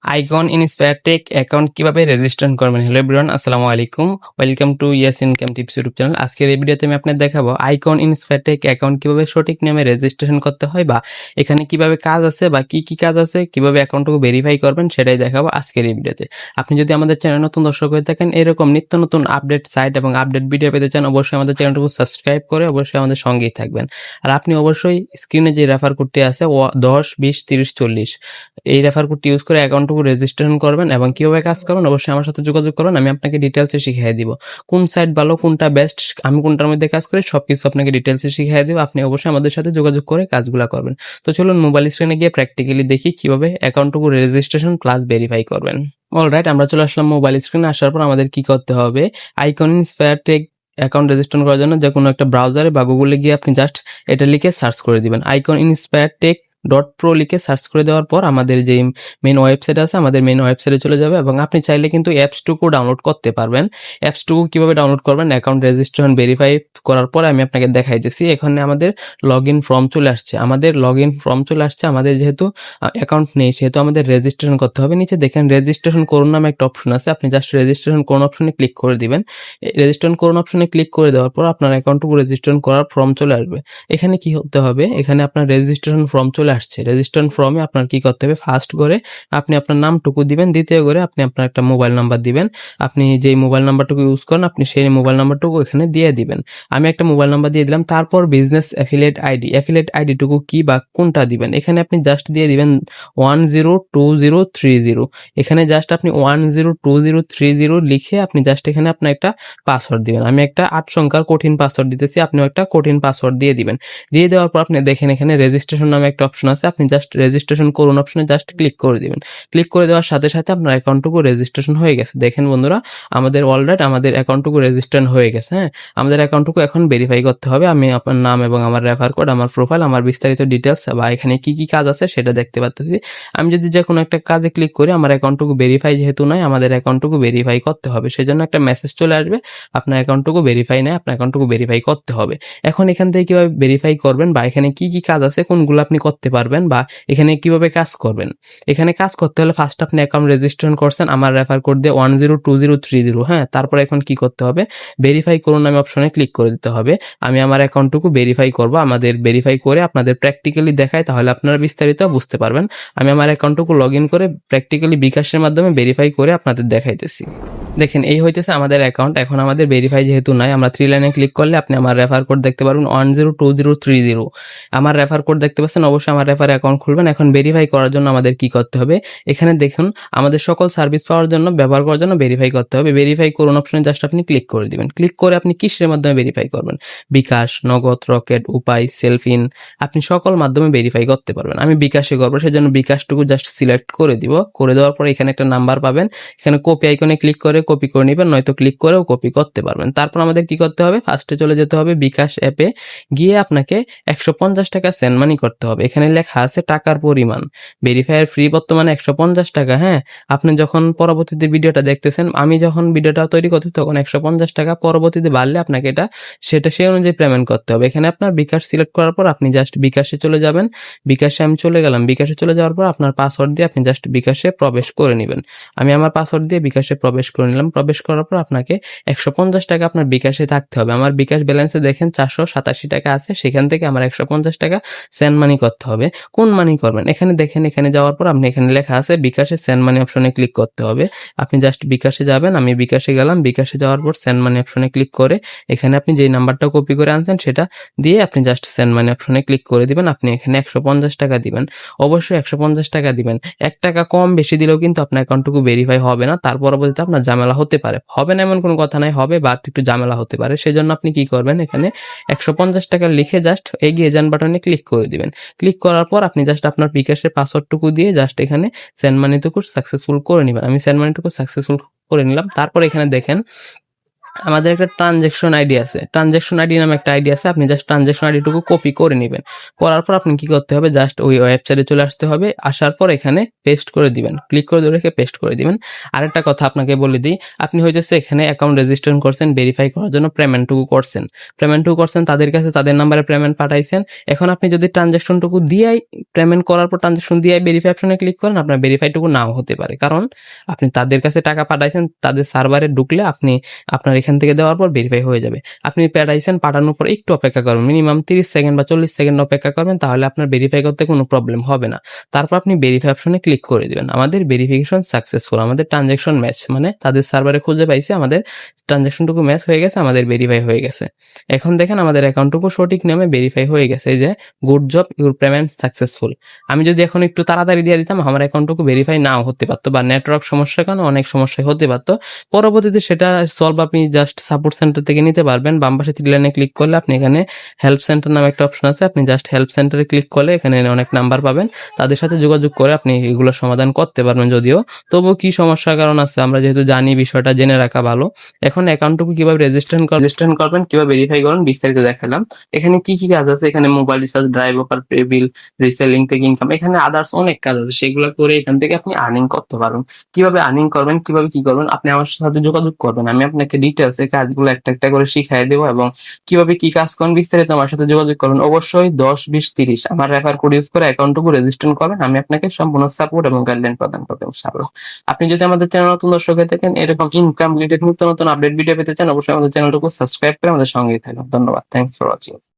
Icon ইনস্পায়ারটেক account কিভাবে register করবেন। Hello everyone, আসসালামু আলাইকুম। Welcome to yes income tips YouTube channel. আজকের এই ভিডিওতে আমি আপনাদের দেখাবো আইকন ইনস্পায়ারটেক অ্যাকাউন্ট কিভাবে সঠিক নিয়মে রেজিস্ট্রেশন করতে হয়, বা এখানে কিভাবে কাজ আছে বা কি কি কাজ আছে, কিভাবে অ্যাকাউন্টটুকু ভেরিফাই করবেন সেটাই দেখাবো আজকের এই ভিডিওতে। আপনি যদি আমাদের চ্যানেল নতুন দর্শক হয়ে থাকেন, এরকম নিত্য নতুন আপডেট সাইট এবং আপডেট ভিডিও পেতে চান, অবশ্যই আমাদের চ্যানেলটুকু সাবস্ক্রাইব করে অবশ্যই আমাদের সঙ্গেই থাকবেন। আর আপনি অবশ্যই স্ক্রিনে যে রেফার কোডটি আছে 10 20 30 40, এই রেফার কোডটি ইউজ করে অ্যাকাউন্টটুকু রেজিস্ট্রেশন করবেন এবং কিভাবে কাজ করবেন অবশ্যই আমার সাথে যোগাযোগ করবেন। আমি আপনাকে ডিটেলসে শিখিয়ে দিব কোন সাইট ভালো, কোনটা বেস্ট, আমি কোনটার মধ্যে কাজ করি, সবকিছু আপনাকে ডিটেলসে শিখিয়ে দিব। আপনি অবশ্যই আমাদের সাথে যোগাযোগ করে কাজগুলো করবেন। তো চলুন মোবাইল স্ক্রিনে গিয়ে প্র্যাকটিক্যালি দেখি কিভাবে অ্যাকাউন্টটুকু রেজিস্ট্রেশন প্লাস ভেরিফাই করবেন। অলরাইট, আমরা চলে আসলাম মোবাইল স্ক্রিনে। আসার পর আমাদের কি করতে হবে, আইকন ইনস্পায়ারটেক অ্যাকাউন্ট রেজিস্ট্রেশন করার জন্য যে কোনো একটা ব্রাউজারে বা গুগলে গিয়ে আপনি জাস্ট এটা লিখে সার্চ করে দিবেন। আইকন ইনস্পায়ারটেক .pro লিখে সার্চ করে দেওয়ার পর আমাদের যে মেন ওয়েবসাইট আছে, আমাদের মেন ওয়েবসাইটে চলে যাবে এবং আপনি চাইলে কিন্তু অ্যাপসটুকু ডাউনলোড করতে পারবেন। অ্যাপসটুকু কিভাবে ডাউনলোড করবেন, অ্যাকাউন্ট রেজিস্ট্রেশন ভেরিফাই করার পর আমি আপনাকে দেখাইতেছি। এখানে আমাদের লগ ইন ফর্ম চলে আসছে, আমাদের যেহেতু অ্যাকাউন্ট নেই সেহেতু আমাদের রেজিস্ট্রেশন করতে হবে। নিচে দেখেন রেজিস্ট্রেশন করুন নামে একটা অপশন আছে, আপনি জাস্ট রেজিস্ট্রেশন করুন অপশনে ক্লিক করে দিবেন। রেজিস্ট্রেশন করুন অপশনে ক্লিক করে দেওয়ার পর আপনার অ্যাকাউন্টটুকু রেজিস্ট্রেশন করার ফর্ম চলে আসবে। এখানে কি হতে হবে, এখানে আপনার রেজিস্ট্রেশন ফর্ম চলে আসছে। রেজিস্ট্রেশন ফর্মে আপনার কি করতে হবে, ফার্স্ট করে আপনি আপনার নামটুকু দিবেন, দ্বিতীয় করে আপনি আপনার একটা মোবাইল নাম্বার দিবেন। আপনি যেই মোবাইল নাম্বারটুকু ইউজ করেন আপনি সেই মোবাইল নাম্বারটুকু এখানে দিয়ে দিবেন। আমি একটা মোবাইল নাম্বার দিয়ে দিলাম। তারপর বিজনেস অ্যাফিলিয়েট আইডিটুকু কি বা কোনটা দিবেন, এখানে আপনি জাস্ট দিয়ে দিবেন 102030। এখানে জাস্ট আপনি 102030 লিখে আপনি জাস্ট এখানে আপনার একটা পাসওয়ার্ড দিবেন। আমি একটা 8 সংখ্যার কঠিন পাসওয়ার্ড দিতেছি, আপনিও একটা কঠিন পাসওয়ার্ড দিয়ে দিবেন। দিয়ে দেওয়ার পর আপনি দেখেন এখানে রেজিস্ট্রেশন নামে একটা অপশন আছে, আপনি জাস্ট রেজিস্ট্রেশন করুন অপশনে জাস্ট ক্লিক করে দিবেন। ক্লিক করে দেওয়ার সাথে সাথে আপনার অ্যাকাউন্টটুকু রেজিস্ট্রেশন হয়ে গেছে। দেখেন বন্ধুরা, আমাদের অলরাইট আমাদের অ্যাকাউন্টটুকু রেজিস্ট্রেশন হয়ে গেছে। হ্যাঁ, আমাদের অ্যাকাউন্টটুকু এখন ভেরিফাই করতে হবে। আমি আপনার নাম এবং আমার রেফার কোড, আমার প্রোফাইল, আমার বিস্তারিত ডিটেলস বা এখানে কি কি কাজ আছে সেটা দেখতে পাচ্ছি। আমি যদি যে কোনো একটা কাজে ক্লিক করি, আমার অ্যাকাউন্টটুকু ভেরিফাই যেহেতু নয়, আমাদের অ্যাকাউন্টটুকু ভেরিফাই করতে হবে, সেজন্য একটা মেসেজ চলে আসবে আপনার অ্যাকাউন্টটুকু ভেরিফাই নেই, আপনার অ্যাকাউন্টটুকু ভেরিফাই করতে হবে। এখন এখান থেকে কিভাবে ভেরিফাই করবেন বা এখানে কি কি কাজ আছে, কোনগুলো আপনি করতে পারবেন বা এখানে কিভাবে কাজ করবেন। এখানে কাজ করতে হলে ফার্স্ট আপনি অ্যাকাউন্ট রেজিস্ট্রেশন করছেন, আমার রেফার কোড দিয়ে 102030। হ্যাঁ, তারপরে এখন কি করতে হবে, ভেরিফাই করুন আমি অপশনে ক্লিক করে দিতে হবে। আমি আমার অ্যাকাউন্টটুকু ভেরিফাই করব, আমাদের ভেরিফাই করে আপনাদের প্র্যাকটিক্যালি দেখায়, তাহলে আপনারা বিস্তারিত বুঝতে পারবেন। আমি আমার অ্যাকাউন্টটুকু লগ ইন করে প্র্যাকটিক্যালি বিকাশের মাধ্যমে ভেরিফাই করে আপনাদের দেখাইতেছি। দেখেন এই হইতেছে আমাদের অ্যাকাউন্ট। এখন আমাদের ভেরিফাই যেহেতু নাই, আমরা 3 লাইনে ক্লিক করলে আপনি আমার রেফার কোড দেখতে পারবেন 102030। আমার রেফার কোড দেখতে পাচ্ছেন, অবশ্যই আমার রেফার অ্যাকাউন্ট খুলবেন। এখন ভেরিফাই করার জন্য আমাদের কি করতে হবে, এখানে দেখুন আমাদের সকল সার্ভিস পাওয়ার জন্য, ব্যবহার করার জন্য ভেরিফাই করতে হবে। ভেরিফাই করুন অপশনে জাস্ট আপনি ক্লিক করে দিবেন। ক্লিক করে আপনি কিসের মাধ্যমে ভেরিফাই করবেন, বিকাশ, নগদ, রকেট, উপায়, সেলফিন, আপনি সকল মাধ্যমে ভেরিফাই করতে পারবেন। আমি বিকাশে করবো, সেজন্য বিকাশটুকু জাস্ট সিলেক্ট করে দিব। করে দেওয়ার পরে এখানে একটা নাম্বার পাবেন, এখানে কপি আইকনে ক্লিক করে কপি করে নেবেন, নয়তো ক্লিক করেও কপি করতে পারবেন। তারপর আমাদের কি করতে হবে, ফার্স্টে চলে যেতে হবে বিকাশ অ্যাপে, গিয়ে আপনাকে 150 টাকা সেন্ড মানি করতে হবে। এখানে লেখা আছে টাকার পরিমাণ, ভেরিফায়ার ফ্রি বর্তমানে 150 টাকা। হ্যাঁ, আপনি যখন পরবর্তীতে ভিডিওটা দেখতেছেন, আমি যখন ভিডিওটা তৈরি করছি তখন 150 টাকা, পরবর্তীতে বাড়লে আপনাকে সেটা সেই অনুযায়ী পেমেন্ট করতে হবে। এখানে আপনার বিকাশ সিলেক্ট করার পর আপনি জাস্ট বিকাশে চলে যাবেন। বিকাশে আমি চলে গেলাম, বিকাশে চলে যাওয়ার পর আপনার পাসওয়ার্ড দিয়ে আপনি জাস্ট বিকাশে প্রবেশ করে নেবেন। আমি আমার পাসওয়ার্ড দিয়ে বিকাশে প্রবেশ করে নিলাম। প্রবেশ করার পর আপনাকে 150 টাকা আপনার বিকাশে থাকতে হবে। আমার বিকাশ ব্যালেন্সে দেখেন 487 টাকা আছে, সেখান থেকে আমার 150 টাকা সেন্ড মানি করতে হবে। কোন মানি করবেন, এখানে দেখেন, এখানে যাওয়ার পর আপনি এখানে লেখা আছে বিকাশে সেন্ড মানি অপশনে ক্লিক করতে হবে। আপনি জাস্ট বিকাশে যাবেন, আমি বিকাশে গেলাম। বিকাশে যাওয়ার পর সেন্ড মানি অপশনে ক্লিক করে এখানে আপনি যেই নাম্বারটা কপি করে আনছেন সেটা দিয়ে আপনি জাস্ট সেন্ড মানি অপশনে ক্লিক করে দিবেন। আপনি এখানে 150 টাকা দিবেন, অবশ্যই 150 টাকা দিবেন। 1 টাকা কম বেশি দিলেও কিন্তু আপনার অ্যাকাউন্টটুকু ভেরিফাই হবে না, তার পরবর্তীতে আপনার ঝামেলা হতে পারে। হবে না এমন কোনো কথা নাই, হবে, বাট একটু ঝামেলা হতে পারে। সেজন্য আপনি কি করবেন, এখানে 150 টাকা লিখে জাস্ট এগিয়ে যান বাটনে ক্লিক করে দিবেন। ক্লিক করার পর আপনি জাস্ট আপনার বিকাশের পাসওয়ার্ডটুকু দিয়ে জাস্ট এখানে সেন্ড মানিটুকু সাকসেসফুল করে নেবেন। আমি সেন্ড মানিটুকু সাকসেসফুল করে নিলাম। তারপর এখানে দেখেন আমাদের একটা ট্রানজ্যাকশন আইডি আছে, ট্রানজ্যাকশন আইডি নামে একটা আইডি আছে। আপনি জাস্ট ট্রানজ্যাকশন আইডিটুকু কপি করে নেবেন। করার পর আপনি কি করতে হবে, জাস্ট ওই ওয়েবসাইটে চলে আসতে হবে। আসার পর এখানে পেস্ট করে দিবেন, ক্লিক করে ধরে রেখে পেস্ট করে দিবেন। আরেকটা কথা আপনাকে বলে দিই, আপনি হইতেছে এখানে অ্যাকাউন্ট রেজিস্ট্রেশন করছেন, ভেরিফাই করার জন্য পেমেন্টটুকু করছেন, তাদের কাছে তাদের নাম্বারে পেমেন্ট পাঠাইছেন। এখন আপনি যদি ট্রানজ্যাকশনটুকু দিয়েই পেমেন্ট করার পর ট্রানজ্যাকশন দিয়ে ভেরিফাই অপশনে ক্লিক করেন, আপনার ভেরিফাইটুকু নাও হতে পারে, কারণ আপনি তাদের কাছে টাকা পাঠাইছেন, তাদের সার্ভারে ঢুকলে আপনি আপনার এখান থেকে দেওয়ার পর ভেরিফাই হয়ে যাবে। আপনি পাঠাইছেন, পাঠানোর পর একটু অপেক্ষা করবেন, মিনিমাম 30 সেকেন্ড বা 40 সেকেন্ড অপেক্ষা করবেন, তাহলে আপনার ভেরিফাই করতে কোনো প্রবলেম হবে না। তারপর আপনি ভেরিফাই অপশনে ক্লিক করে দিবেন। আমাদের ভেরিফিকেশন সাকসেসফুল, আমাদের ট্রানজ্যাকশন ম্যাচ, মানে তাদের সার্ভারে খুঁজে পাইছে, আমাদের ট্রানজ্যাকশনটুকু ম্যাচ হয়ে গেছে, আমাদের ভেরিফাই হয়ে গেছে। এখন দেখেন আমাদের অ্যাকাউন্টটুকু সঠিক নামে ভেরিফাই হয়ে গেছে, এই যে good job, your payment successful. আমি যদি এখন একটু তাড়াতাড়ি দিয়ে দিতাম, আমার অ্যাকাউন্টটুকু ভেরিফাই নাও হতে পারতো, বা নেটওয়ার্ক সমস্যার কারণে অনেক সমস্যা হতে পারতো। পরবর্তীতে সেটা সলভ আপনি জাস্ট সাপোর্ট সেন্টার থেকে নিতে পারবেন। বাম পাশে 3 লাইনে ক্লিক করলে আপনি এখানে হেল্প সেন্টার নামে একটা অপশন আছে, আপনি জাস্ট হেল্প সেন্টারে ক্লিক করলে এখানে অনেক নাম্বার পাবেন, তাদের সাথে যোগাযোগ করে আপনি এগুলোর সমাধান করতে পারবেন। যদিও তবুও কি সমস্যার কারণ আছে আমরা যেহেতু জানি, বিষয়টা জেনে রাখা ভালো। এখন অ্যাকাউন্টটুকু কিভাবে রেজিস্ট্রেশন করবেন, কিভাবে ভেরিফাই করবেন বিস্তারিত দেখালাম। এখানে কি কি কাজ আছে, এখানে mobile recharge, drive offer, pay বিল, রিসেলিং থেকে ইনকাম, এখানে আদার্স অনেক কাজ আছে, সেগুলো করে এখান থেকে আপনি আর্নিং করতে পারবেন। কিভাবে আর্নিং করবেন, কিভাবে কি করবেন, আপনি আমার সাথে যোগাযোগ করবেন, আমি আপনাকে ডিটেলস এই কাজগুলো একটা একটা করে শিখিয়ে দেবো, এবং কিভাবে কি কাজ করবেন বিস্তারিত আমার সাথে যোগাযোগ করবেন। অবশ্যই 10, 20, 30 আমার রেফার কোড ইউজ করে অ্যাকাউন্টটুকু রেজিস্ট্রেশন করবেন, আমি আপনাকে সম্পূর্ণ সাপোর্ট এবং গাইডলাইন প্রদান করবো ইনশাআল্লাহ। আপনি যদি আমাদের চ্যানেল নতুন দর্শক হয়ে থাকেন, এরকম ইনকাম রিলেটেড নতুন নতুন আপডেট ভিডিও পেতে চান, অবশ্যই আমাদের চ্যানেলটুকু সাবস্ক্রাইব করে আমাদের সঙ্গেই থাকুন। ধন্যবাদ, থ্যাংকস ফর ওয়াচিং।